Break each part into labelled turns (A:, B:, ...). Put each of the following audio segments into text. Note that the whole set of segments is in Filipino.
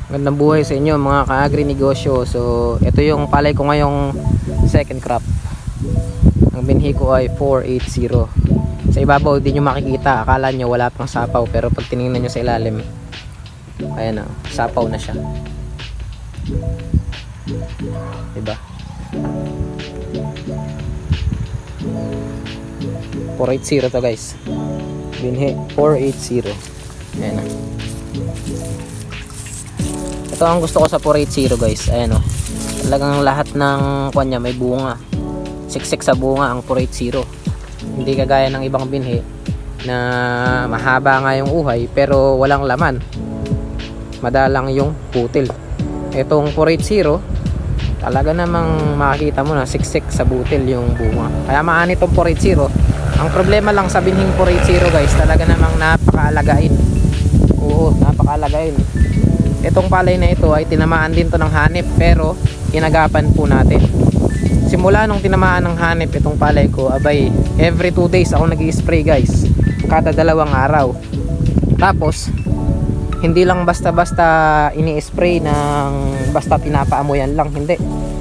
A: Magandang buhay sa inyo mga ka-agri-negosyo. So ito yung palay ko ngayong second crop. Ang binhi ko ay 480. Sa ibabaw di nyo makikita, akala nyo wala pang sapaw, pero pag tinignan nyo sa ilalim, ayan na, sapaw na siya, diba? 480 to guys, binhi 480. Ayan na. Ito ang gusto ko sa 480 guys. Ayan o, talagang lahat ng kanya may bunga, siksik sa bunga ang 480. Hindi kagaya ng ibang binhi na mahaba nga yung uhay pero walang laman, madalang yung butil. Itong 480 talaga namang makikita mo na siksik sa butil yung bunga, kaya maani itong 480. Ang problema lang sa binhing 480 guys, talaga namang napakaalagaan. Oo, napakaalagaan. Itong palay na ito ay tinamaan din to ng hanip, pero inagapan po natin. Simula nung tinamaan ng hanip itong palay ko, abay, every 2 days ako nag-i-spray guys, kada 2 araw. Tapos hindi lang basta-basta ini-spray ng basta pinapaamuyan lang, hindi.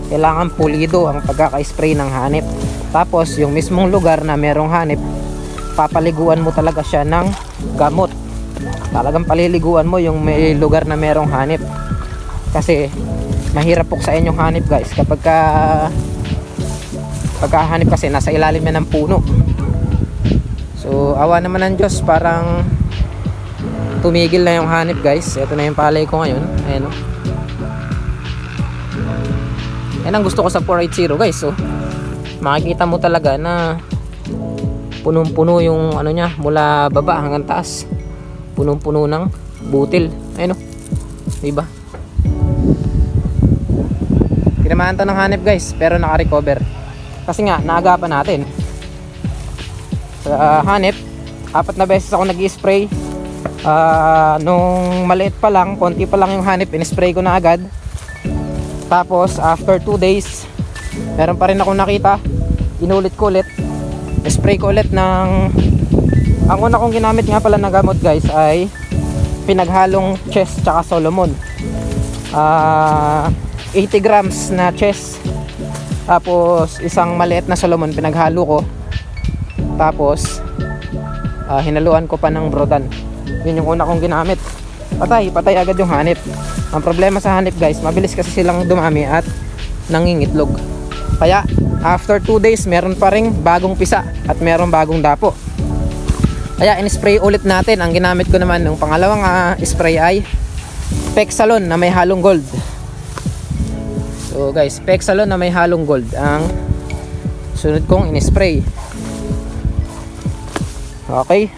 A: Kailangan pulido ang pagkaka-spray ng hanip. Tapos yung mismong lugar na merong hanip, papaliguan mo talaga siya ng gamot. Talagang paliliguan mo yung may lugar na merong hanip, kasi mahirap puksain yung hanip guys kapag pagkahanip, kasi nasa ilalim yan ng puno. So awa naman ng Diyos, parang tumigil na yung hanip guys. Ito na yung palay ko ngayon. Ayan o, yan ang gusto ko sa 480 guys. So makikita mo talaga na punong-puno yung ano nya, mula baba hanggang taas, punong-puno ng butil. Ayun o, diba? Tinamaan to ng hanip guys, pero naka-recover kasi nga naagapan natin. Sa hanip, 4 na beses ako nag-i-spray. Nung maliit pa lang, konti pa lang yung hanip, in-spray ko na agad. Tapos after 2 days, meron pa rin akong nakita, inulit ko ulit, spray ko ulit ng, ang una kong ginamit nga pala na gamot guys ay pinaghalong chess tsaka Solomon. 80 grams na chess, tapos isang maliit na Solomon pinaghalo ko, tapos hinaluan ko pa ng Brodan. Yun yung una kong ginamit. Patay agad yung hanip. Ang problema sa hanip guys, mabilis kasi silang dumami at nangingitlog. Kaya after 2 days meron pa ring bagong pisa at meron bagong dapo. Kaya in-spray ulit natin. Ang ginamit ko naman ng pangalawang spray ay Pexalon na may halong gold. So guys, Pexalon na may halong gold ang sunod kong in-spray. Okay,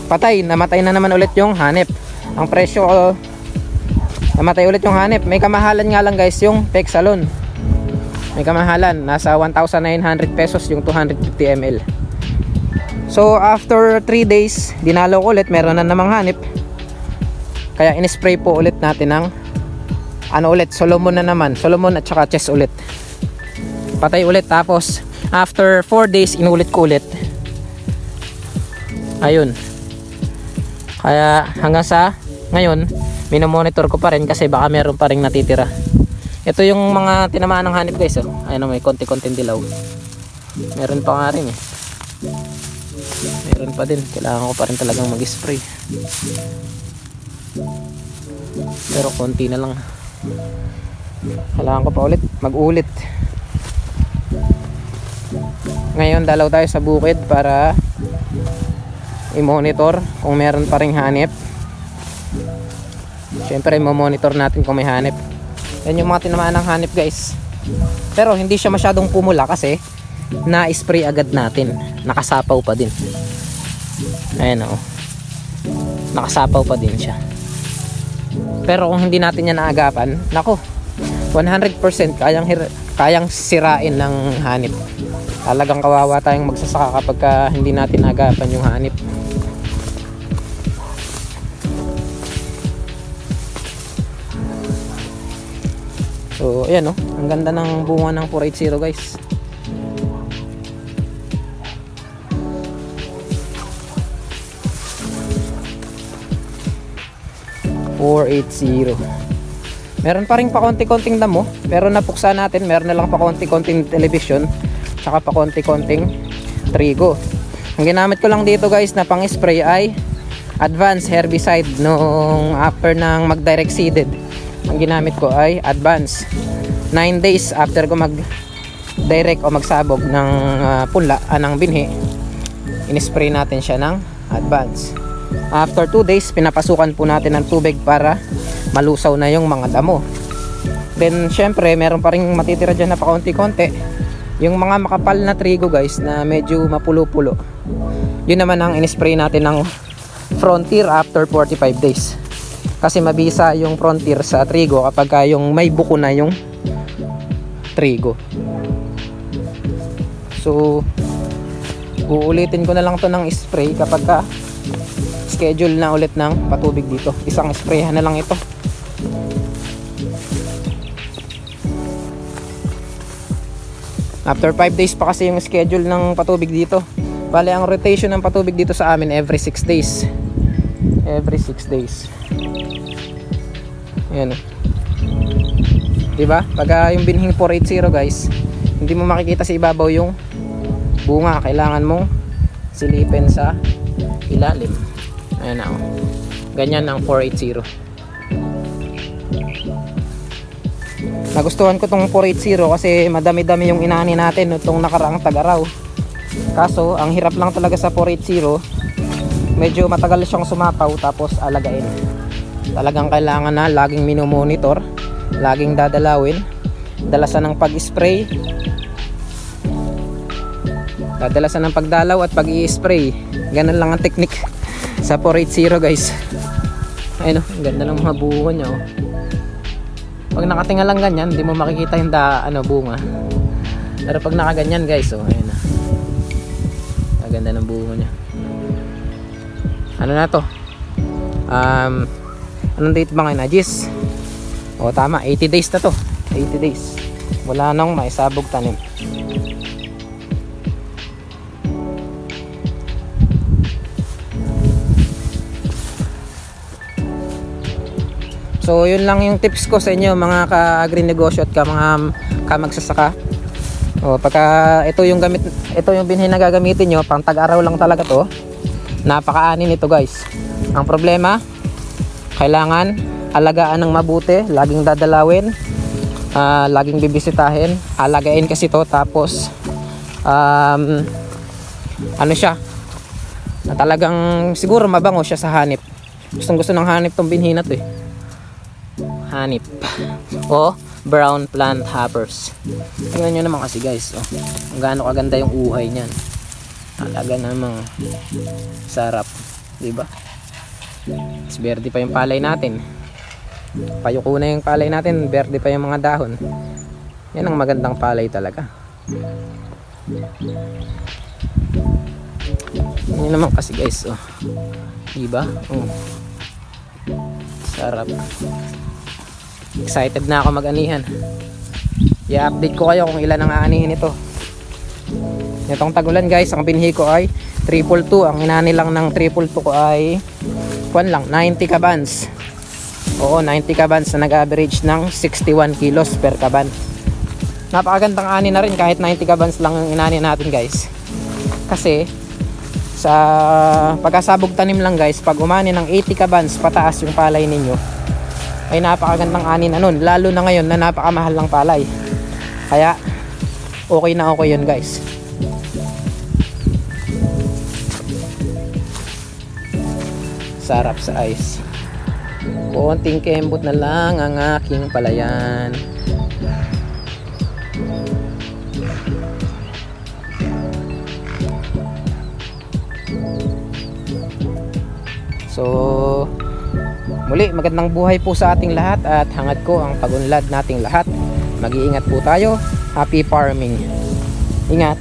A: patay, namatay na naman ulit yung hanip. Ang presyo, namatay ulit yung hanip. May kamahalan nga lang guys yung Pexalon. May kamahalan, nasa 1,900 pesos yung 250 ml. So after 3 days, dinalo ko ulit, meron na namang hanip. Kaya in-spray po ulit natin ng ano ulit, Solomon na naman, Solomon at saka chess ulit. Patay ulit. Tapos after 4 days, inulit ko ulit. Ayun. Kaya hanggang sa ngayon, minomonitor ko pa rin kasi baka meron pa rin natitira. Ito yung mga tinamaan ng hanip guys. Oh. Ayun, may konti-konting dilaw. Meron pa nga rin eh. Meron pa din. Kailangan ko pa rin talagang mag-spray. Pero konti na lang. Kailangan ko pa ulit mag-ulit. Ngayon dalaw tayo sa bukid para i-monitor kung meron pa ring hanip. Siyempre i-monitor natin kung may hanip. Yan yung mga tinamaan ng hanip guys. Pero hindi siya masyadong pumula kasi na-spray agad natin. Nakasapaw pa din. Ayan o, nakasapaw pa din siya. Pero kung hindi natin yan naagapan, nako, 100% kayang sirain ng hanip. Talagang kawawa tayong magsasaka kapag hindi natin naagapan yung hanip. So ayan o, ang ganda ng bunga ng 480 guys. 480. Meron pa rin pa konti-konting damo, pero napuksa natin. Meron na lang pa konti-konting television, tsaka pa konti-konting trigo. Ang ginamit ko lang dito guys na pang spray ay advanced herbicide nung after ng mag direct seeded. Ang ginamit ko ay advanced. 9 days after ko mag direct o magsabog ng punla, ng binhi, in-spray natin siya ng advance. After 2 days pinapasukan po natin ng tubig para malusaw na yung mga damo. Then syempre meron pa rin matitira dyan na pa konti-konti, yung mga makapal na trigo guys na medyo mapulo-pulo. Yun naman ang in-spray natin ng frontier after 45 days, kasi mabisa yung frontier sa trigo kapag yung may buko na yung trigo. So uulitin ko na lang to ng spray kapag schedule na ulit ng patubig dito. Isang sprayhan na lang ito. After 5 days pa kasi yung schedule ng patubig dito. Bale ang rotation ng patubig dito sa amin every 6 days. Every 6 days. Ayan. Diba? Pag yung binhing 480 guys, hindi mo makikita sa ibabaw yung bunga. Kailangan mong silipin sa ilalim. Ayan na, oh. Ganyan ang 480. Nagustuhan ko tong 480 kasi madami-dami yung inani natin itong nakaraang tag-araw. Kaso ang hirap lang talaga sa 480, medyo matagal siyang sumapaw tapos alagain. Talagang kailangan na laging minomonitor, laging dadalawin, dalasan ng pag-spray, dadalasan ng pagdalaw at pag-i-spray. Ganun lang ang technique sa 480 guys. Ayun, oh, ang ganda ng mga bunga niya, oh. Pag nakatinga lang ganyan, hindi mo makikita yung bunga. Pero pag nakaganyan guys, oh, ayun na. Ang ganda ng bunga niya. Ano na to? Anong date ba ngayon? Ajis. O tama, 80 days na to. 80 days. Wala nang maisabog tanim. So yun lang yung tips ko sa inyo mga ka-agrinegosyo at mga magsasaka. O pagka ito yung binhi na gagamitin nyo, pang tag-araw lang talaga to. Napakaanin ito guys. Ang problema, kailangan alagaan ng mabuti, laging dadalawin, laging bibisitahin, alagain kasi to. Tapos ano siya, talagang siguro mabango siya sa hanip. Gustong gusto ng hanip tong binhi na to, eh. Hanip o brown plant hoppers. Tingnan nyo naman kasi guys, oh, kung gaano kaganda yung uhay niyan. Talaga namang sarap, diba? Mas berde pa yung palay natin, payuko na yung palay natin, berde pa yung mga dahon. Yan ang magandang palay talaga. Yan naman kasi guys, oh, diba? Oh, sarap. Excited na ako mag-anihan. I-update ko kayo kung ilan ang aanihin ito. Itong tagulan guys, ang binhi ko ay 222. Ang inani lang ng 222 ko ay 90 kabans. Oo, 90 kabans na nag-average ng 61 kilos per kaban. Napakagandang ani na rin kahit 90 kabans lang ang inani natin guys. Kasi sa pagkasabog tanim lang guys, pag umani ng 80 kabans pataas yung palay ninyo, ay napakagandang ani na nun, lalo na ngayon na napakamahal ng palay. Kaya okay na okay yun guys. Sarap sa ice. Konting kembot na lang ang aking palayan. So muli, magandang buhay po sa ating lahat at hangad ko ang pag-unlad nating lahat. Mag-iingat po tayo. Happy farming. Ingat.